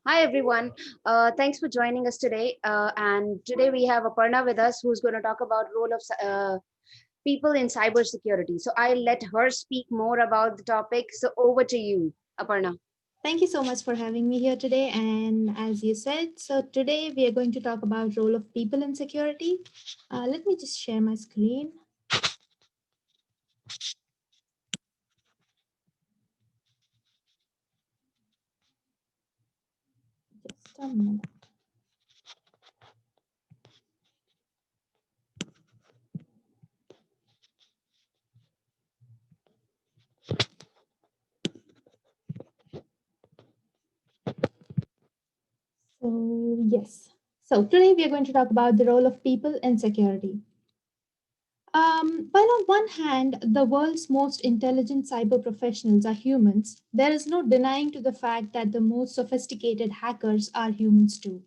Hi everyone. Thanks for joining us today. And today we have Aparna with us, who's going to talk about role of people in cybersecurity. So I'll let her speak more about the topic. So over to you, Aparna. Thank you so much for having me here today. And as you said, so today we are going to talk about role of people in security. Let me just share my screen. Just a minute. So yes. So today we are going to talk about the role of people in security. While on one hand, the world's most intelligent cyber professionals are humans, there is no denying to the fact that the most sophisticated hackers are humans too.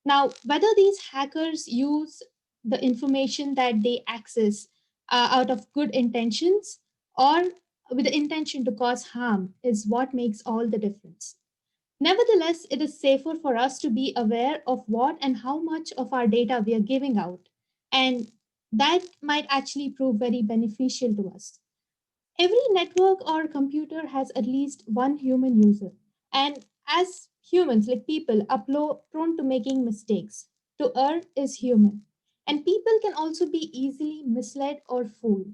Now, whether these hackers use the information that they access out of good intentions or with the intention to cause harm is what makes all the difference. Nevertheless, it is safer for us to be aware of what and how much of our data we are giving out, and that might actually prove very beneficial to us. Every network or computer has at least one human user. And as humans, like people, are prone to making mistakes. To err is human. And people can also be easily misled or fooled.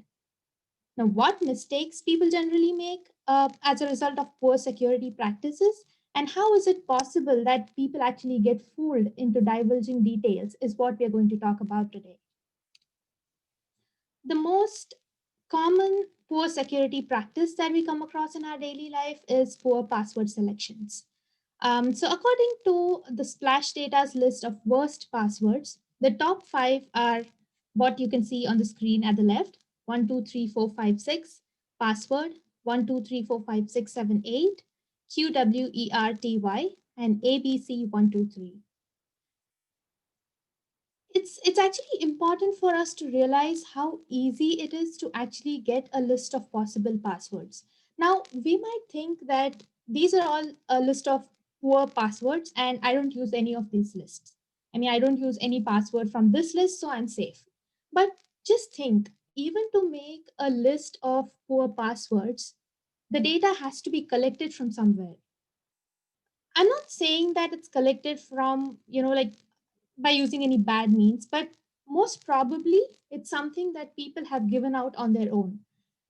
Now, what mistakes people generally make as a result of poor security practices, and how is it possible that people actually get fooled into divulging details, is what we are going to talk about today. The most common poor security practice that we come across in our daily life is poor password selections. So, according to the Splash Data's list of worst passwords, the top five are what you can see on the screen at the left: 123456, password 12345678, QWERTY, and ABC123. It's actually important for us to realize how easy it is to actually get a list of possible passwords. Now, we might think that these are all a list of poor passwords and I don't use any of these lists. I mean, I don't use any password from this list, so I'm safe. But just think, even to make a list of poor passwords, the data has to be collected from somewhere. I'm not saying that it's collected from, like by using any bad means, but most probably it's something that people have given out on their own.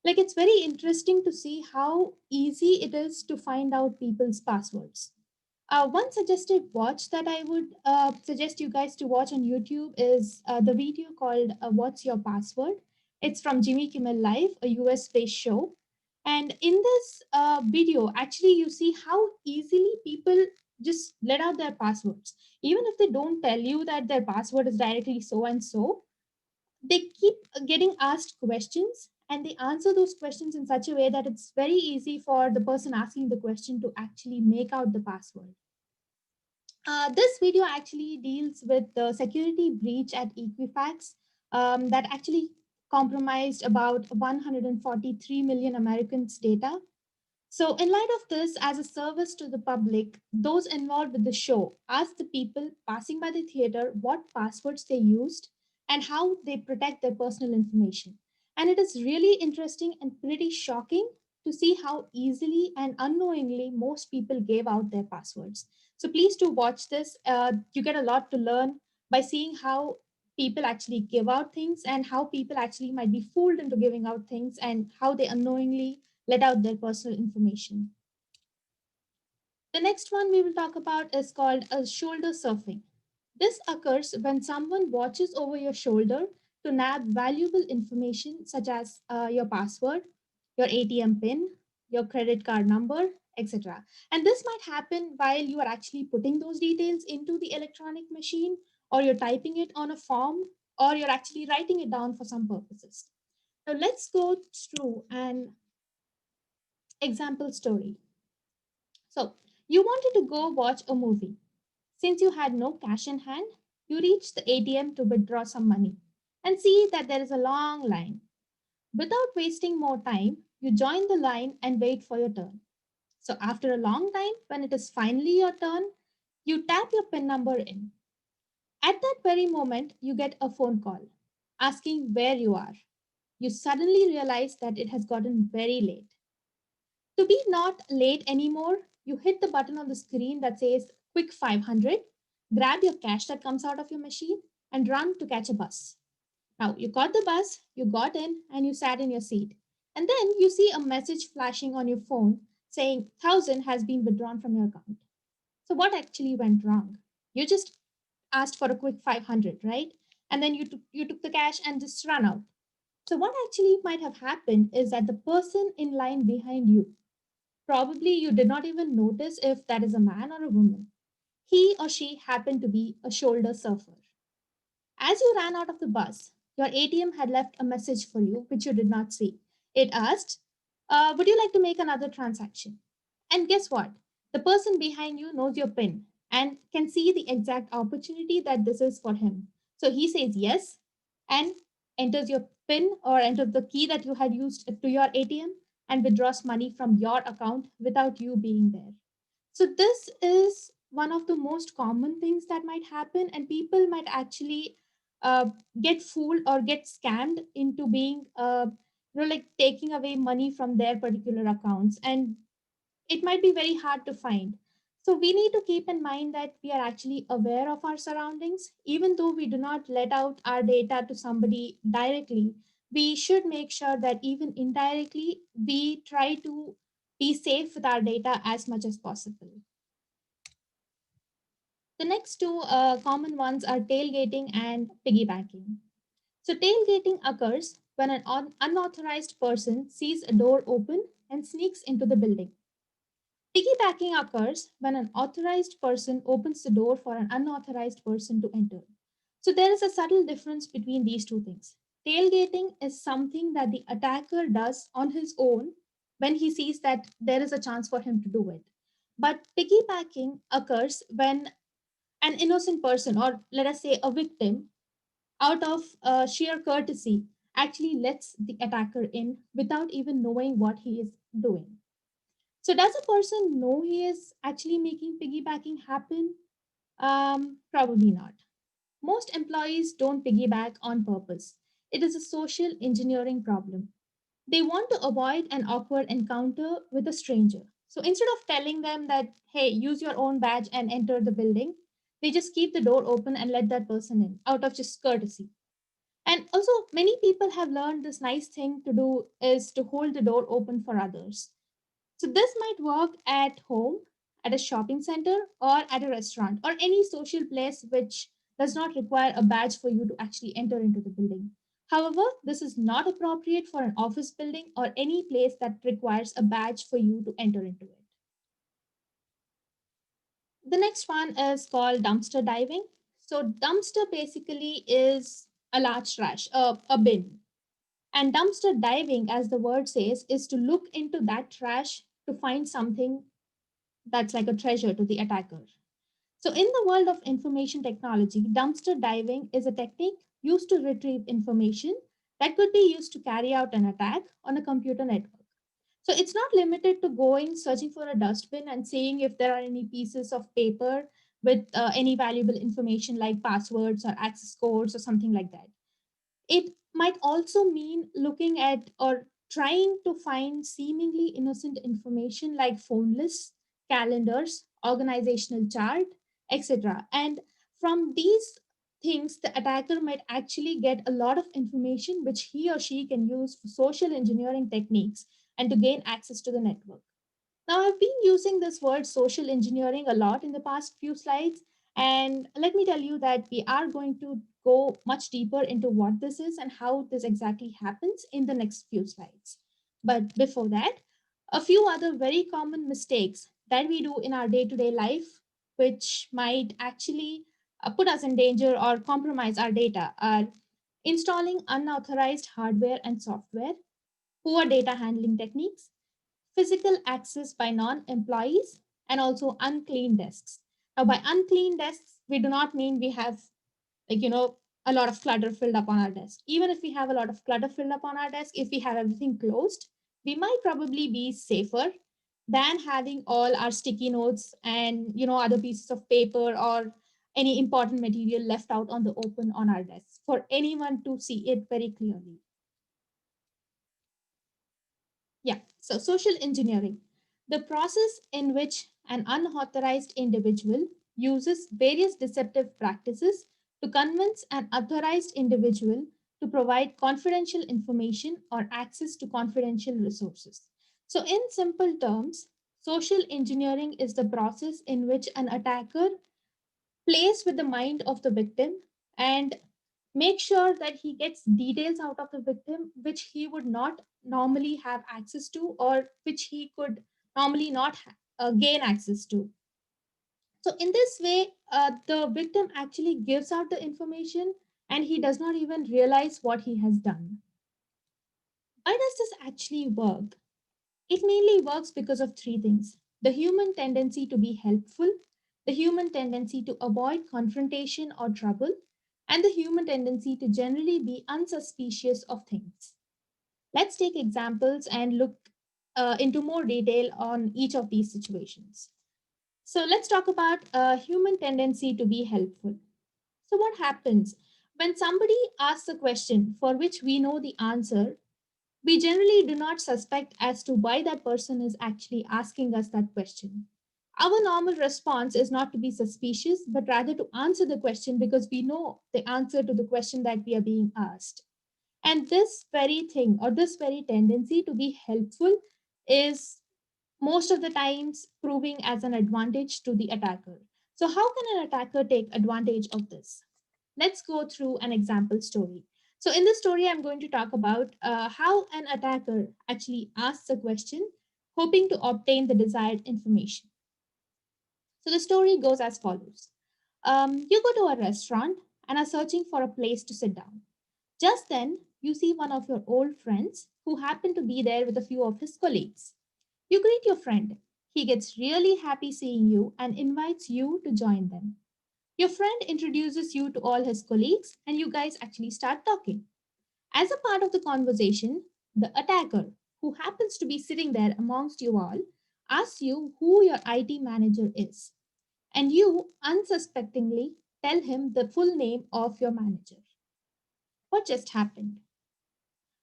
Like, it's very interesting to see how easy it is to find out people's passwords. One suggested watch that I would suggest you guys to watch on YouTube is the video called What's Your Password? It's from Jimmy Kimmel Live, a US based show. And in this video, actually, you see how easily people just let out their passwords. Even if they don't tell you that their password is directly so and so, they keep getting asked questions and they answer those questions in such a way that it's very easy for the person asking the question to actually make out the password. This video actually deals with the security breach at Equifax that actually compromised about 143 million Americans' data. So, in light of this, as a service to the public, those involved with the show asked the people passing by the theater what passwords they used and how they protect their personal information. And it is really interesting and pretty shocking to see how easily and unknowingly most people gave out their passwords. So, please do watch this. You get a lot to learn by seeing how people actually give out things and how people actually might be fooled into giving out things and how they unknowingly let out their personal information. The next one we will talk about is called a shoulder surfing. This occurs when someone watches over your shoulder to nab valuable information such as your password, your ATM PIN, your credit card number, etc. And this might happen while you are actually putting those details into the electronic machine, or you're typing it on a form, or you're actually writing it down for some purposes. Now, let's go through an example story. So, you wanted to go watch a movie. Since you had no cash in hand, you reached the ATM to withdraw some money and see that there is a long line. Without wasting more time, you join the line and wait for your turn. So after a long time, when it is finally your turn, you tap your PIN number in. At that very moment, you get a phone call asking where you are. You suddenly realize that it has gotten very late. To be not late anymore, you hit the button on the screen that says Quick 500, grab your cash that comes out of your machine, and run to catch a bus. Now, you caught the bus, you got in, and you sat in your seat. And then you see a message flashing on your phone saying 1,000 has been withdrawn from your account. So, what actually went wrong? You just asked for a quick 500, right? And then you took the cash and just ran out. So, what actually might have happened is that the person in line behind you, probably you did not even notice if that is a man or a woman, he or she happened to be a shoulder surfer. As you ran out of the bus, your ATM had left a message for you, which you did not see. It asked, would you like to make another transaction? And guess what? The person behind you knows your PIN and can see the exact opportunity that this is for him. So he says yes and enters your PIN or enters the key that you had used to your ATM and withdraws money from your account without you being there. So this is one of the most common things that might happen, and people might actually uh, get fooled or get scammed into being, like taking away money from their particular accounts, and it might be very hard to find. So we need to keep in mind that we are actually aware of our surroundings, even though we do not let out our data to somebody directly. We should make sure that even indirectly we try to be safe with our data as much as possible. The next two common ones are tailgating and piggybacking. So, tailgating occurs when an unauthorized person sees a door open and sneaks into the building. Piggybacking occurs when an authorized person opens the door for an unauthorized person to enter. So, there is a subtle difference between these two things. Tailgating is something that the attacker does on his own when he sees that there is a chance for him to do it. But piggybacking occurs when an innocent person, or let us say a victim, out of sheer courtesy, actually lets the attacker in without even knowing what he is doing. So, does a person know he is actually making piggybacking happen? Probably not. Most employees don't piggyback on purpose. It is a social engineering problem. They want to avoid an awkward encounter with a stranger. So instead of telling them that, hey, use your own badge and enter the building, they just keep the door open and let that person in out of just courtesy. And also, many people have learned this nice thing to do is to hold the door open for others. So this might work at home, at a shopping center, or at a restaurant, or any social place which does not require a badge for you to actually enter into the building. However, this is not appropriate for an office building or any place that requires a badge for you to enter into it. The next one is called dumpster diving. So, dumpster basically is a large trash, a bin. And dumpster diving, as the word says, is to look into that trash to find something that's like a treasure to the attacker. So, in the world of information technology, dumpster diving is a technique used to retrieve information that could be used to carry out an attack on a computer network. So, it's not limited to going searching for a dustbin and seeing if there are any pieces of paper with any valuable information like passwords or access codes or something like that. It might also mean looking at or trying to find seemingly innocent information like phone lists, calendars, organizational chart, etc. And from these things, the attacker might actually get a lot of information which he or she can use for social engineering techniques and to gain access to the network. Now, I've been using this word social engineering a lot in the past few slides, and let me tell you that we are going to go much deeper into what this is and how this exactly happens in the next few slides. But before that, a few other very common mistakes that we do in our day to day life, which might actually put us in danger or compromise our data, are installing unauthorized hardware and software, poor data handling techniques, physical access by non employees, and also unclean desks. Now, by unclean desks, we do not mean we have, like, a lot of clutter filled up on our desk. Even if we have a lot of clutter filled up on our desk, if we have everything closed, we might probably be safer. than having all our sticky notes and other pieces of paper or any important material left out on the open on our desks for anyone to see it very clearly. Yeah, so social engineering, the process in which an unauthorized individual uses various deceptive practices to convince an authorized individual to provide confidential information or access to confidential resources. So, in simple terms, social engineering is the process in which an attacker plays with the mind of the victim and make sure that he gets details out of the victim which he would not normally have access to, or which he could normally not gain access to. So in this way, the victim actually gives out the information and he does not even realize what he has done. Why does this actually work? It mainly works because of three things: the human tendency to be helpful, the human tendency to avoid confrontation or trouble, and the human tendency to generally be unsuspicious of things. Let's take examples and look into more detail on each of these situations. So, let's talk about a human tendency to be helpful. So, what happens when somebody asks a question for which we know the answer? We generally do not suspect as to why that person is actually asking us that question. Our normal response is not to be suspicious, but rather to answer the question because we know the answer to the question that we are being asked. And this very thing or this very tendency to be helpful is most of the times proving as an advantage to the attacker. So, how can an attacker take advantage of this? Let's go through an example story. So, in this story, I'm going to talk about how an attacker actually asks a question, hoping to obtain the desired information. So, the story goes as follows. You go to a restaurant and are searching for a place to sit down. Just then, you see one of your old friends who happened to be there with a few of his colleagues. You greet your friend. He gets really happy seeing you and invites you to join them. Your friend introduces you to all his colleagues, and you guys actually start talking. As a part of the conversation, the attacker, who happens to be sitting there amongst you all, asks you who your IT manager is, and you unsuspectingly tell him the full name of your manager. What just happened?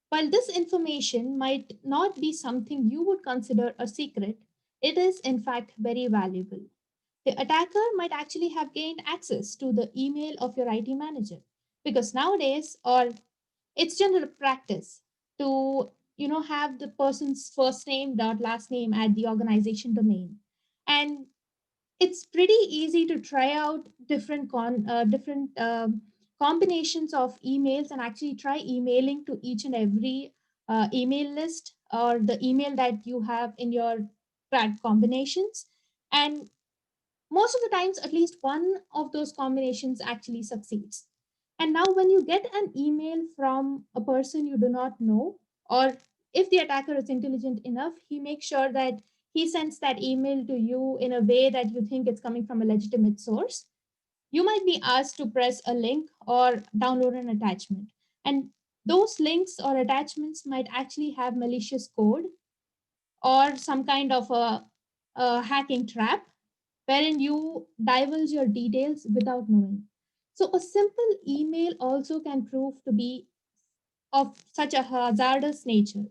While this information might not be something you would consider a secret, it is in fact very valuable. The attacker might actually have gained access to the email of your IT manager because nowadays, or it's general practice to have the person's first name dot last name at the organization domain, and it's pretty easy to try out different combinations of emails and actually try emailing to each and every email list or the email that you have in your track combinations, and most of the times at least one of those combinations actually succeeds. And now when you get an email from a person you do not know, or if the attacker is intelligent enough, he makes sure that he sends that email to you in a way that you think it's coming from a legitimate source. You might be asked to press a link or download an attachment, and those links or attachments might actually have malicious code or some kind of a hacking trap wherein you divulge your details without knowing. So, a simple email also can prove to be of such a hazardous nature.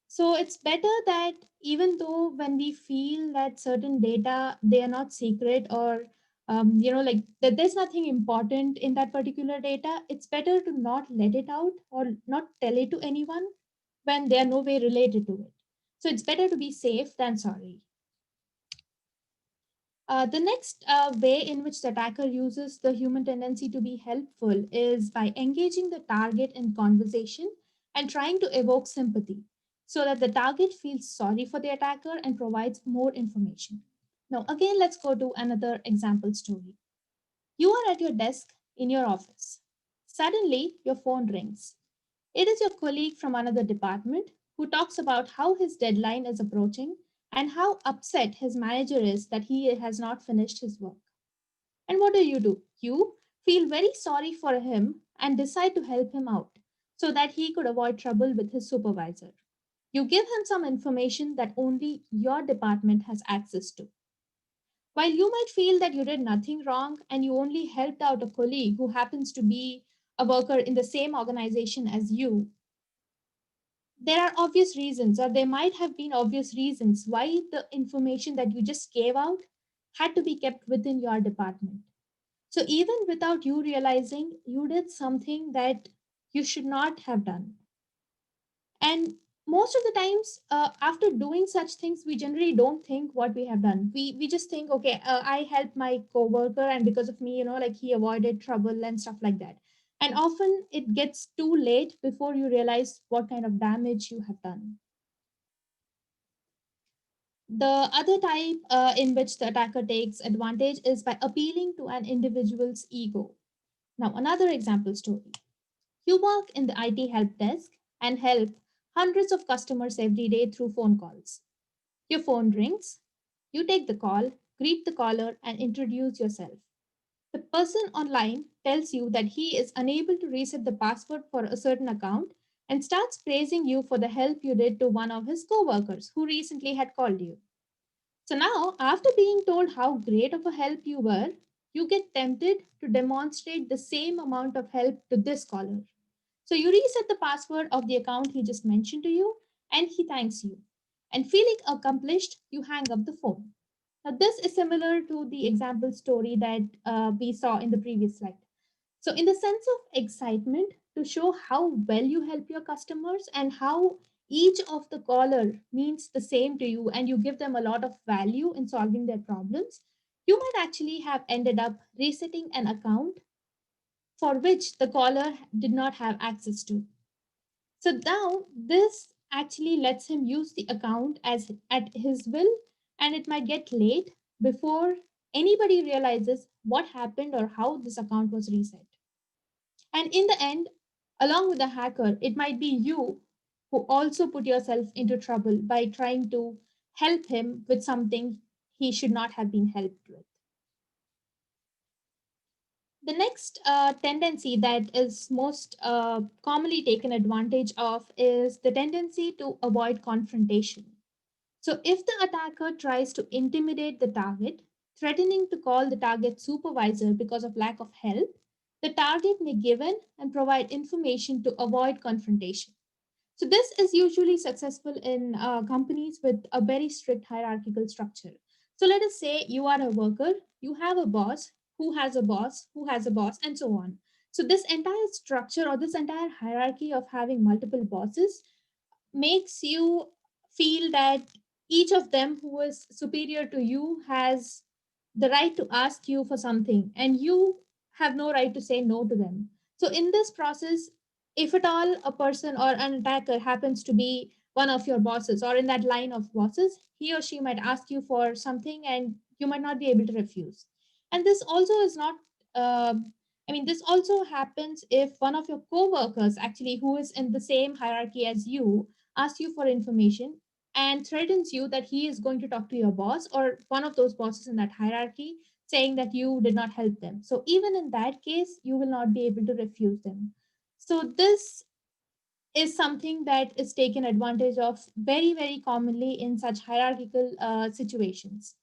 So, it's better that even though when we feel that certain data they are not secret, or like that there's nothing important in that particular data, it's better to not let it out or not tell it to anyone when they are no way related to it. So it's better to be safe than sorry. The next way in which the attacker uses the human tendency to be helpful is by engaging the target in conversation and trying to evoke sympathy so that the target feels sorry for the attacker and provides more information. Now, again, let's go to another example story. You are at your desk in your office. Suddenly, your phone rings. It is your colleague from another department who talks about how his deadline is approaching and how upset his manager is that he has not finished his work. And what do? You feel very sorry for him and decide to help him out so that he could avoid trouble with his supervisor. You give him some information that only your department has access to. While you might feel that you did nothing wrong and you only helped out a colleague who happens to be a worker in the same organization as you, there are obvious reasons, or there might have been obvious reasons why the information that you just gave out had to be kept within your department. So, even without you realizing, you did something that you should not have done. And most of the times, after doing such things, we generally don't think what we have done. We just think, okay, I helped my coworker, and because of me, like he avoided trouble and stuff like that. And often it gets too late before you realize what kind of damage you have done. The other type in which the attacker takes advantage is by appealing to an individual's ego. Now, another example story. You work in the IT help desk and help hundreds of customers every day through phone calls. Your phone rings, you take the call, greet the caller, and introduce yourself. The person online tells you that he is unable to reset the password for a certain account and starts praising you for the help you did to one of his coworkers who recently had called you. So now, after being told how great of a help you were, you get tempted to demonstrate the same amount of help to this caller. So you reset the password of the account he just mentioned to you, and he thanks you. And feeling accomplished, you hang up the phone. Now, this is similar to the example story that we saw in the previous slide. So, in the sense of excitement to show how well you help your customers and how each of the caller means the same to you and you give them a lot of value in solving their problems, you might actually have ended up resetting an account for which the caller did not have access to. So now this actually lets him use the account as at his will, and it might get late before anybody realizes what happened or how this account was reset. And in the end, along with the hacker, it might be you who also put yourself into trouble by trying to help him with something he should not have been helped with. The next tendency that is most commonly taken advantage of is the tendency to avoid confrontation. So, if the attacker tries to intimidate the target, threatening to call the target supervisor because of lack of help, the target may give in and provide information to avoid confrontation. So, this is usually successful in companies with a very strict hierarchical structure. So, let us say you are a worker, you have a boss who has a boss who has a boss, and so on. So, this entire structure or this entire hierarchy of having multiple bosses makes you feel that each of them who is superior to you has the right to ask you for something and you have no right to say no to them. So in this process, if at all a person or an attacker happens to be one of your bosses or in that line of bosses, he or she might ask you for something and you might not be able to refuse. And this also is not this also happens if one of your co-workers actually who is in the same hierarchy as you asks you for information and threatens you that he is going to talk to your boss or one of those bosses in that hierarchy, saying that you did not help them. So even in that case, you will not be able to refuse them. So this is something that is taken advantage of very, very commonly in such hierarchical situations.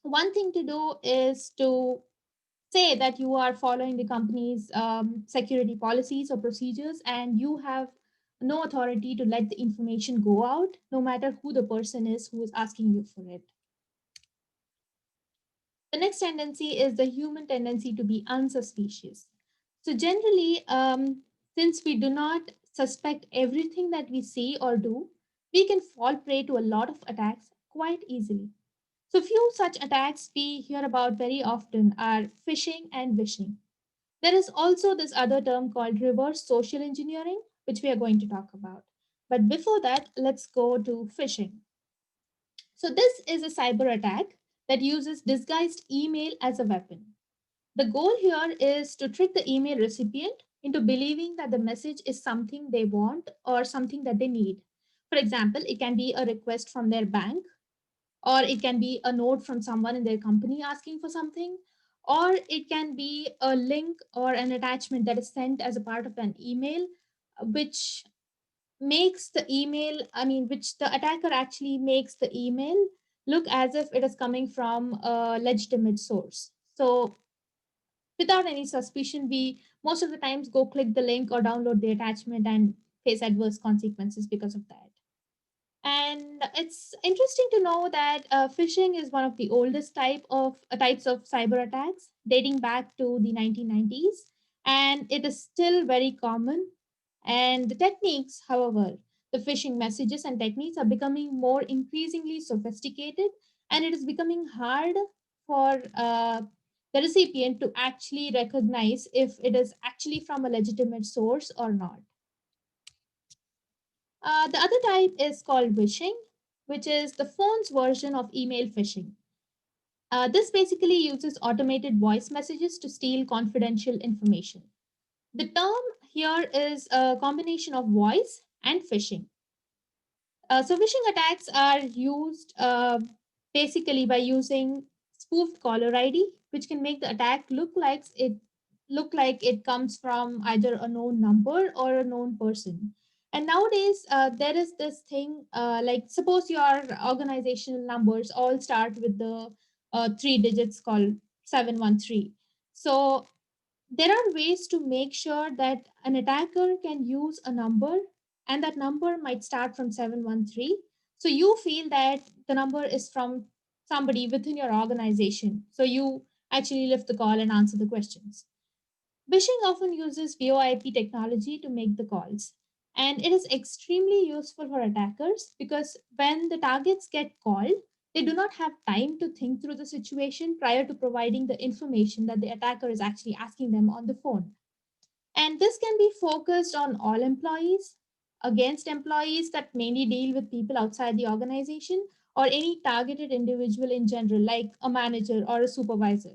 One thing to do is to say that you are following the company's security policies or procedures and you have no authority to let the information go out no matter who the person is who is asking you for it. The next tendency is the human tendency to be unsuspicious. So generally, since we do not suspect everything that we see or do, we can fall prey to a lot of attacks quite easily. So few such attacks we hear about very often are phishing and wishing. There is also this other term called reverse social engineering, which we are going to talk about. But before that, let's go to phishing. So, this is a cyber attack that uses disguised email as a weapon. The goal here is to trick the email recipient into believing that the message is something they want or something that they need. For example, it can be a request from their bank, or it can be a note from someone in their company asking for something, or it can be a link or an attachment that is sent as a part of an email, which makes the email, I mean, which the attacker actually makes the email look as if it is coming from a legitimate source. So without any suspicion, we most of the times go click the link or download the attachment and face adverse consequences because of that. And it's interesting to know that phishing is one of the oldest types of cyber attacks, dating back to the 1990s, and it is still very common. And the techniques, however, the phishing messages and techniques are becoming more increasingly sophisticated, and it is becoming hard for the recipient to actually recognize if it is actually from a legitimate source or not. The other type is called wishing, which is the phone's version of email phishing. This basically uses automated voice messages to steal confidential information. The term here is a combination of voice and phishing. So phishing attacks are used basically by using spoofed caller ID, which can make the attack look like it comes from either a known number or a known person. And nowadays, there is this thing like suppose your organizational numbers all start with the three digits called 713. So there are ways to make sure that an attacker can use a number and that number might start from 713. So you feel that the number is from somebody within your organization. So you actually lift the call and answer the questions. Phishing often uses VoIP technology to make the calls. And it is extremely useful for attackers because when the targets get called, they do not have time to think through the situation prior to providing the information that the attacker is actually asking them on the phone. And this can be focused on all employees, against employees that mainly deal with people outside the organization, or any targeted individual in general, like a manager or a supervisor.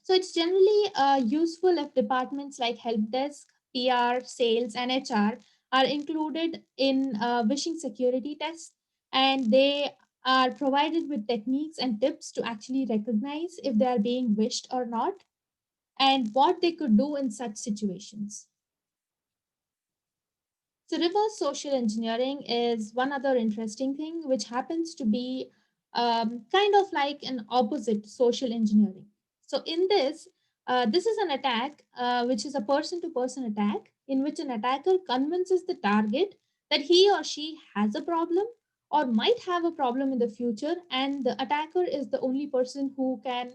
So it's generally useful if departments like help desk, PR, sales, and HR are included in wishing security tests, and they are provided with techniques and tips to actually recognize if they are being wished or not, and what they could do in such situations. So, reverse social engineering is one other interesting thing, which happens to be kind of like an opposite social engineering. So, in this, this is an attack which is a person to person attack in which an attacker convinces the target that he or she has a problem or might have a problem in the future, and the attacker is the only person who can,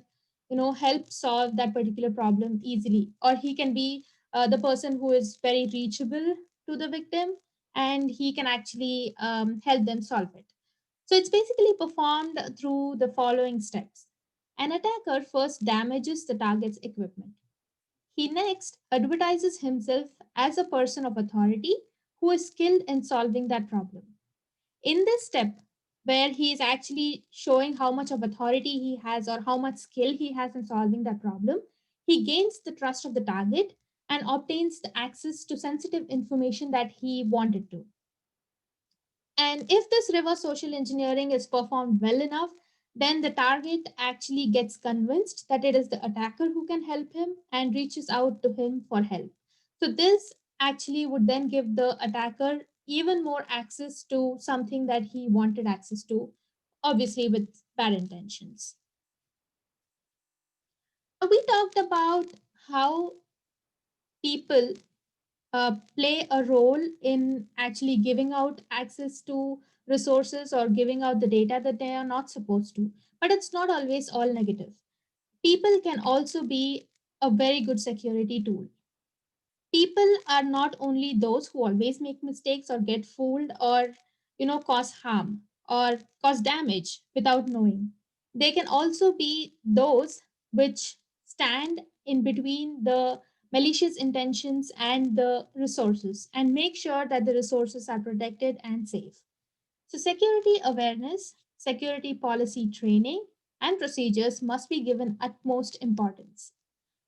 help solve that particular problem easily, or he can be the person who is very reachable to the victim, and he can actually help them solve it. So it's basically performed through the following steps. An attacker first damages the target's equipment. He next advertises himself as a person of authority who is skilled in solving that problem. In this step, where he is actually showing how much of authority he has or how much skill he has in solving that problem, he gains the trust of the target and obtains the access to sensitive information that he wanted to. And if this reverse social engineering is performed well enough, then the target actually gets convinced that it is the attacker who can help him and reaches out to him for help. So, this actually would then give the attacker even more access to something that he wanted access to, obviously with bad intentions. We talked about how people play a role in actually giving out access to resources or giving out the data that they are not supposed to. But it's not always all negative. People can also be a very good security tool. People are not only those who always make mistakes or get fooled or cause harm or cause damage without knowing. They can also be those which stand in between the malicious intentions and the resources and make sure that the resources are protected and safe. So security awareness, security policy training, and procedures must be given utmost importance.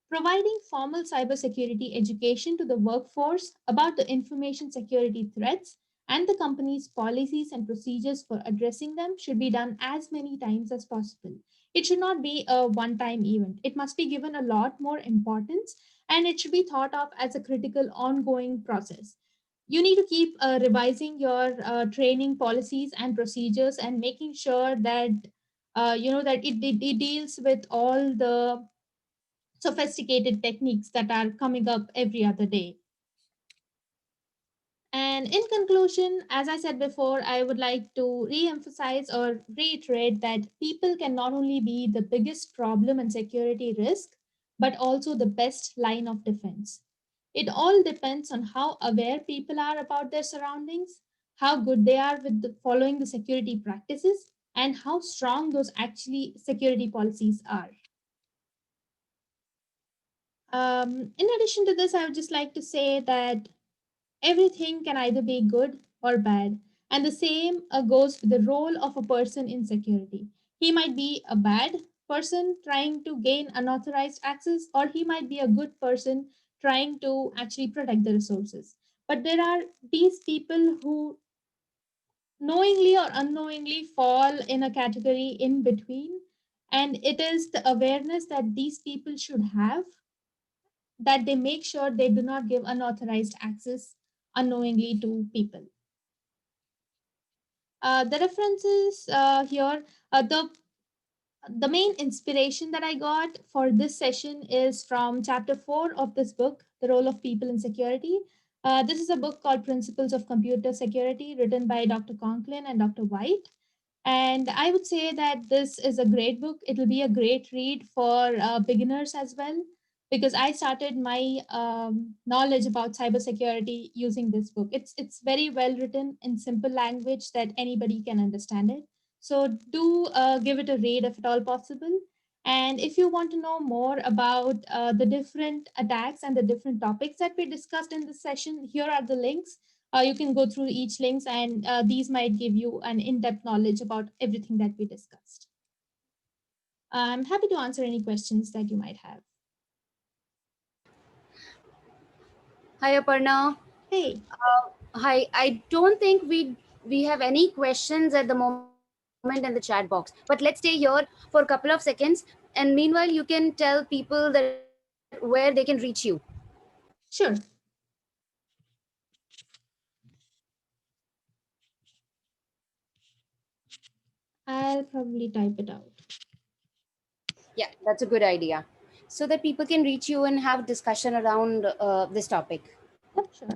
Providing formal cybersecurity education to the workforce about the information security threats and the company's policies and procedures for addressing them should be done as many times as possible. It should not be a one time event. It must be given a lot more importance, and it should be thought of as a critical ongoing process. You need to keep revising your training policies and procedures, and making sure that that it deals with all the sophisticated techniques that are coming up every other day. And in conclusion, as I said before, I would like to re emphasize or reiterate that people can not only be the biggest problem and security risk, but also the best line of defense. It all depends on how aware people are about their surroundings, how good they are with following the security practices, and how strong those actually security policies are. In addition to this, I would just like to say that everything can either be good or bad. And the same goes with the role of a person in security. He might be a bad person trying to gain unauthorized access, or he might be a good person trying to actually protect the resources. But there are these people who knowingly or unknowingly fall in a category in between. And it is the awareness that these people should have, that they make sure they do not give unauthorized access unknowingly to people. The references here, the main inspiration that I got for this session is from chapter 4 of this book, The Role of People in Security. This is a book called Principles of Computer Security, written by Dr. Conklin and Dr. White. And I would say that this is a great book. It'll be a great read for beginners as well, because I started my knowledge about cybersecurity using this book. It's very well written in simple language that anybody can understand it. So do give it a read if at all possible. And if you want to know more about the different attacks and the different topics that we discussed in this session, here are the links. You can go through each links, and these might give you an in-depth knowledge about everything that we discussed. I'm happy to answer any questions that you might have. Hi, Aparna. Hey, Hi. I don't think we have any questions at the moment in the chat box. But let's stay here for a couple of seconds, and meanwhile, you can tell people that where they can reach you. sure. I'll probably type it out. Yeah, that's a good idea. So that people can reach you and have discussion around this topic. Yep, sure.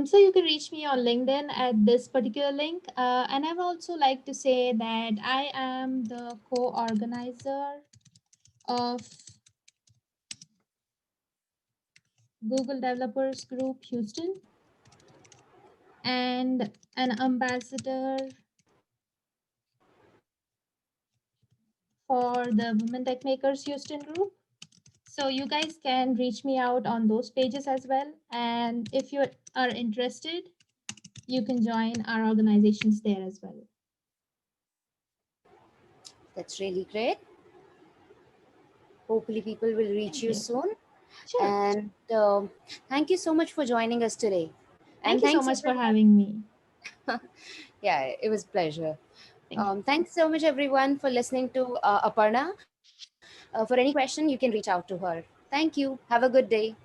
So you can reach me on LinkedIn at this particular link. And I would also like to say that I am the co-organizer of Google Developers Group Houston, and an ambassador for the Women Tech Makers Houston group. So you guys can reach me out on those pages as well. And if you are interested, you can join our organizations there as well. That's really great. Hopefully, people will reach Thank you you. soon. Sure. And thank you so much for joining us today. Thank And you so thanks much for everyone. having me. Yeah, it was pleasure. Thank you. Thanks so much everyone for listening to Aparna. For any question, you can reach out to her. Thank you. Have a good day.